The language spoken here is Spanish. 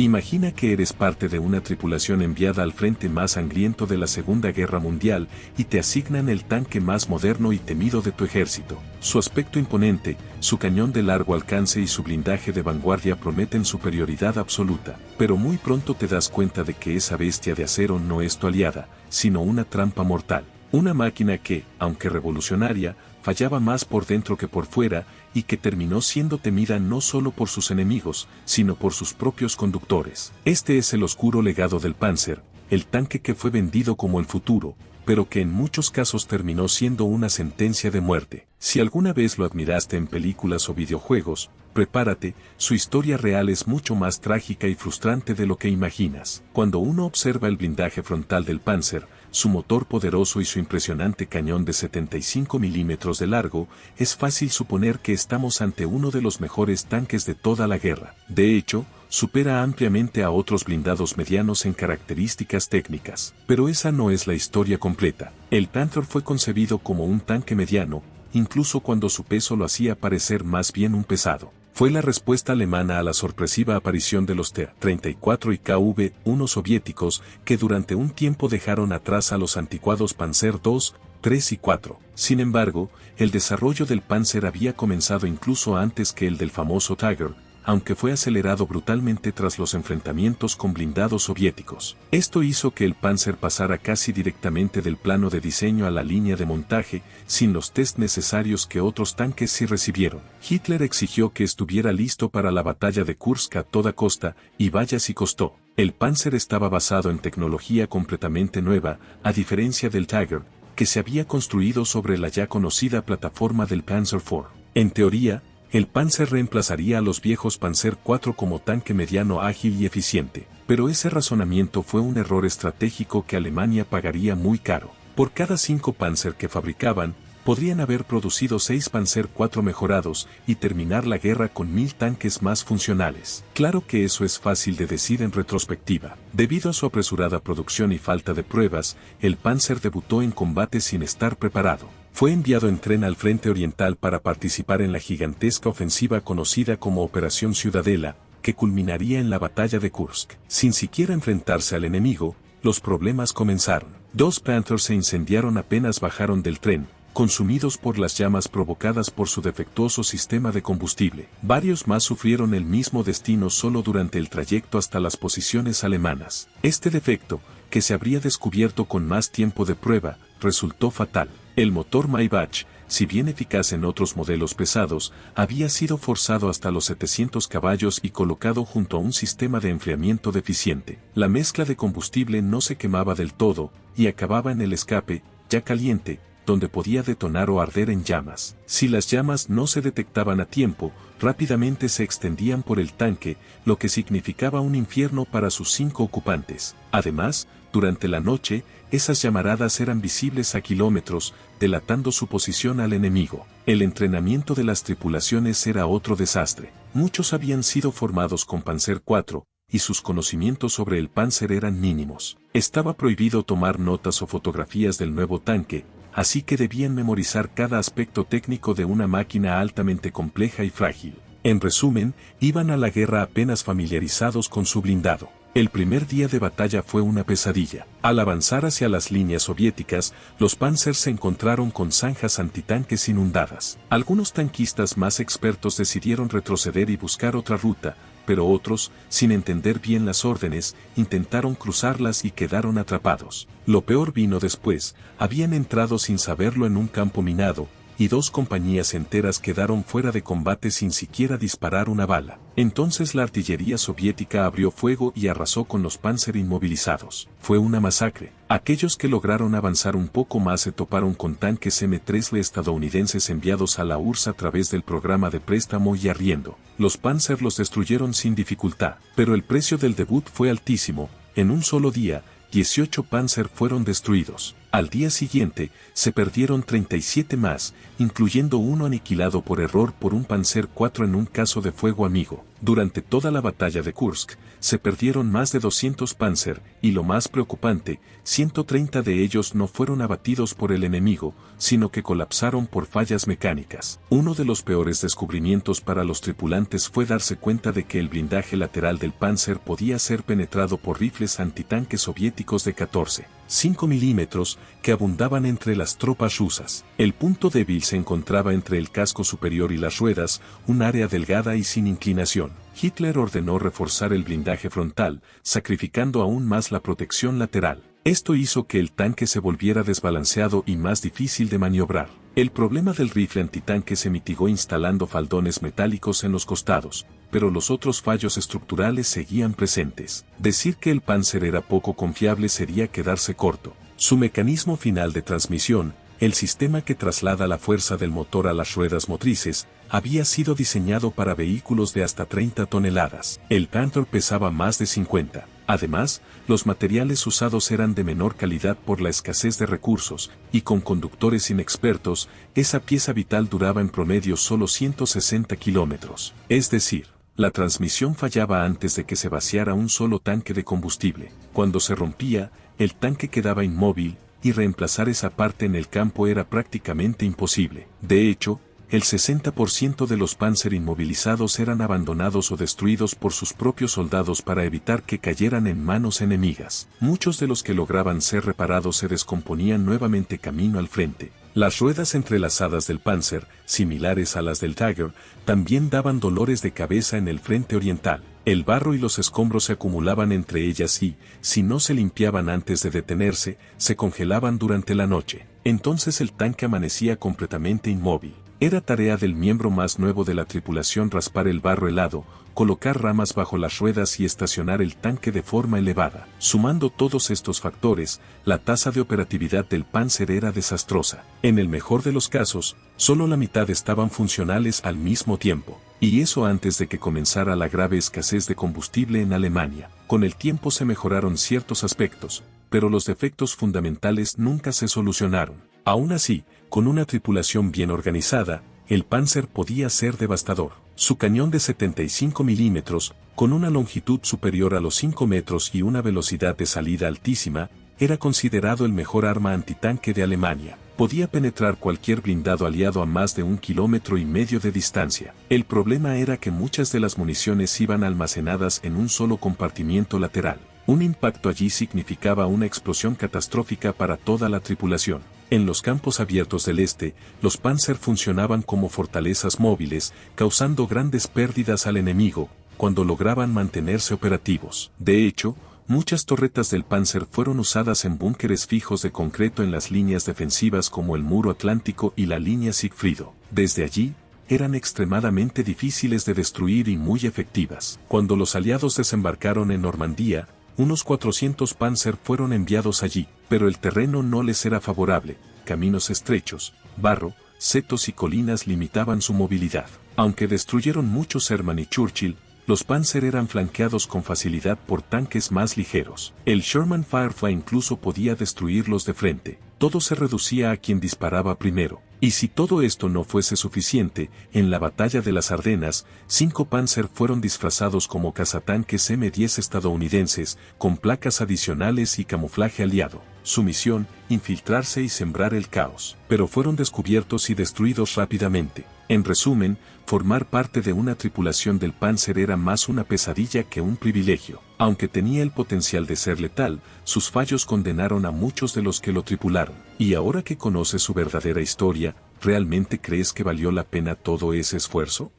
Imagina que eres parte de una tripulación enviada al frente más sangriento de la Segunda Guerra Mundial y te asignan el tanque más moderno y temido de tu ejército. Su aspecto imponente, su cañón de largo alcance y su blindaje de vanguardia prometen superioridad absoluta, pero muy pronto te das cuenta de que esa bestia de acero no es tu aliada, sino una trampa mortal. Una máquina que, aunque revolucionaria, fallaba más por dentro que por fuera, y que terminó siendo temida no solo por sus enemigos, sino por sus propios conductores. Este es el oscuro legado del Panzer, el tanque que fue vendido como el futuro, pero que en muchos casos terminó siendo una sentencia de muerte. Si alguna vez lo admiraste en películas o videojuegos, prepárate, su historia real es mucho más trágica y frustrante de lo que imaginas. Cuando uno observa el blindaje frontal del Panzer, su motor poderoso y su impresionante cañón de 75 milímetros de largo, es fácil suponer que estamos ante uno de los mejores tanques de toda la guerra. De hecho, supera ampliamente a otros blindados medianos en características técnicas. Pero esa no es la historia completa. El Panther fue concebido como un tanque mediano, incluso cuando su peso lo hacía parecer más bien un pesado. Fue la respuesta alemana a la sorpresiva aparición de los T-34 y KV-1 soviéticos, que durante un tiempo dejaron atrás a los anticuados Panzer II, III y IV. Sin embargo, el desarrollo del Panzer había comenzado incluso antes que el del famoso Tiger, aunque fue acelerado brutalmente tras los enfrentamientos con blindados soviéticos. Esto hizo que el Panzer pasara casi directamente del plano de diseño a la línea de montaje, sin los test necesarios que otros tanques sí recibieron. Hitler exigió que estuviera listo para la batalla de Kursk a toda costa, y vaya si costó. El Panzer estaba basado en tecnología completamente nueva, a diferencia del Tiger, que se había construido sobre la ya conocida plataforma del Panzer IV. En teoría, el Panzer reemplazaría a los viejos Panzer IV como tanque mediano ágil y eficiente, pero ese razonamiento fue un error estratégico que Alemania pagaría muy caro. Por cada 5 Panzer que fabricaban, podrían haber producido 6 Panzer IV mejorados y terminar la guerra con 1000 tanques más funcionales. Claro que eso es fácil de decir en retrospectiva. Debido a su apresurada producción y falta de pruebas, el Panzer debutó en combate sin estar preparado. Fue enviado en tren al frente oriental para participar en la gigantesca ofensiva conocida como Operación Ciudadela, que culminaría en la batalla de Kursk. Sin siquiera enfrentarse al enemigo, los problemas comenzaron. 2 Panthers se incendiaron apenas bajaron del tren, consumidos por las llamas provocadas por su defectuoso sistema de combustible. Varios más sufrieron el mismo destino solo durante el trayecto hasta las posiciones alemanas. Este defecto, que se habría descubierto con más tiempo de prueba, resultó fatal. El motor Maybach, si bien eficaz en otros modelos pesados, había sido forzado hasta los 700 caballos y colocado junto a un sistema de enfriamiento deficiente. La mezcla de combustible no se quemaba del todo, y acababa en el escape, ya caliente, donde podía detonar o arder en llamas. Si las llamas no se detectaban a tiempo, rápidamente se extendían por el tanque, lo que significaba un infierno para sus 5 ocupantes. Además, durante la noche, esas llamaradas eran visibles a kilómetros, delatando su posición al enemigo. El entrenamiento de las tripulaciones era otro desastre. Muchos habían sido formados con Panzer IV, y sus conocimientos sobre el Panzer eran mínimos. Estaba prohibido tomar notas o fotografías del nuevo tanque, así que debían memorizar cada aspecto técnico de una máquina altamente compleja y frágil. En resumen, iban a la guerra apenas familiarizados con su blindado. El primer día de batalla fue una pesadilla. Al avanzar hacia las líneas soviéticas, los Panzers se encontraron con zanjas antitanques inundadas. Algunos tanquistas más expertos decidieron retroceder y buscar otra ruta, pero otros, sin entender bien las órdenes, intentaron cruzarlas y quedaron atrapados. Lo peor vino después, habían entrado sin saberlo en un campo minado, y 2 compañías enteras quedaron fuera de combate sin siquiera disparar una bala. Entonces la artillería soviética abrió fuego y arrasó con los Panzer inmovilizados. Fue una masacre. Aquellos que lograron avanzar un poco más se toparon con tanques M3 estadounidenses enviados a la URSS a través del programa de préstamo y arriendo. Los Panzer los destruyeron sin dificultad, pero el precio del debut fue altísimo. En un solo día, 18 Panzer fueron destruidos. Al día siguiente, se perdieron 37 más, incluyendo uno aniquilado por error por un Panzer IV en un caso de fuego amigo. Durante toda la batalla de Kursk, se perdieron más de 200 Panzer, y lo más preocupante, 130 de ellos no fueron abatidos por el enemigo, sino que colapsaron por fallas mecánicas. Uno de los peores descubrimientos para los tripulantes fue darse cuenta de que el blindaje lateral del Panzer podía ser penetrado por rifles antitanque soviéticos de 14,5 milímetros que abundaban entre las tropas rusas. El punto débil se encontraba entre el casco superior y las ruedas, un área delgada y sin inclinación. Hitler ordenó reforzar el blindaje frontal, sacrificando aún más la protección lateral. Esto hizo que el tanque se volviera desbalanceado y más difícil de maniobrar. El problema del rifle antitanque se mitigó instalando faldones metálicos en los costados, pero los otros fallos estructurales seguían presentes. Decir que el Panzer era poco confiable sería quedarse corto. Su mecanismo final de transmisión, el sistema que traslada la fuerza del motor a las ruedas motrices, había sido diseñado para vehículos de hasta 30 toneladas. El Panther pesaba más de 50. Además, los materiales usados eran de menor calidad por la escasez de recursos, y con conductores inexpertos, esa pieza vital duraba en promedio solo 160 kilómetros. Es decir, la transmisión fallaba antes de que se vaciara un solo tanque de combustible. Cuando se rompía, el tanque quedaba inmóvil, y reemplazar esa parte en el campo era prácticamente imposible. De hecho, el 60% de los Panzer inmovilizados eran abandonados o destruidos por sus propios soldados para evitar que cayeran en manos enemigas. Muchos de los que lograban ser reparados se descomponían nuevamente camino al frente. Las ruedas entrelazadas del Panzer, similares a las del Tiger, también daban dolores de cabeza en el frente oriental. El barro y los escombros se acumulaban entre ellas y, si no se limpiaban antes de detenerse, se congelaban durante la noche. Entonces el tanque amanecía completamente inmóvil. Era tarea del miembro más nuevo de la tripulación raspar el barro helado, colocar ramas bajo las ruedas y estacionar el tanque de forma elevada. Sumando todos estos factores, la tasa de operatividad del Panzer era desastrosa. En el mejor de los casos, solo la mitad estaban funcionales al mismo tiempo. Y eso antes de que comenzara la grave escasez de combustible en Alemania. Con el tiempo se mejoraron ciertos aspectos, pero los defectos fundamentales nunca se solucionaron. Aún así, con una tripulación bien organizada, el Panzer podía ser devastador. Su cañón de 75 milímetros, con una longitud superior a los 5 metros y una velocidad de salida altísima, era considerado el mejor arma antitanque de Alemania. Podía penetrar cualquier blindado aliado a más de 1,5 kilómetros de distancia. El problema era que muchas de las municiones iban almacenadas en un solo compartimiento lateral. Un impacto allí significaba una explosión catastrófica para toda la tripulación. En los campos abiertos del este, los Panzer funcionaban como fortalezas móviles, causando grandes pérdidas al enemigo, cuando lograban mantenerse operativos. De hecho, muchas torretas del Panzer fueron usadas en búnkeres fijos de concreto en las líneas defensivas como el Muro Atlántico y la línea Sigfrido. Desde allí, eran extremadamente difíciles de destruir y muy efectivas. Cuando los aliados desembarcaron en Normandía, unos 400 Panzer fueron enviados allí, pero el terreno no les era favorable. Caminos estrechos, barro, setos y colinas limitaban su movilidad. Aunque destruyeron muchos Sherman y Churchill, los Panzer eran flanqueados con facilidad por tanques más ligeros. El Sherman Firefly incluso podía destruirlos de frente. Todo se reducía a quien disparaba primero. Y si todo esto no fuese suficiente, en la batalla de las Ardenas, 5 Panzer fueron disfrazados como cazatanques M10 estadounidenses, con placas adicionales y camuflaje aliado. Su misión, infiltrarse y sembrar el caos. Pero fueron descubiertos y destruidos rápidamente. En resumen, formar parte de una tripulación del Panzer era más una pesadilla que un privilegio. Aunque tenía el potencial de ser letal, sus fallos condenaron a muchos de los que lo tripularon. Y ahora que conoces su verdadera historia, ¿realmente crees que valió la pena todo ese esfuerzo?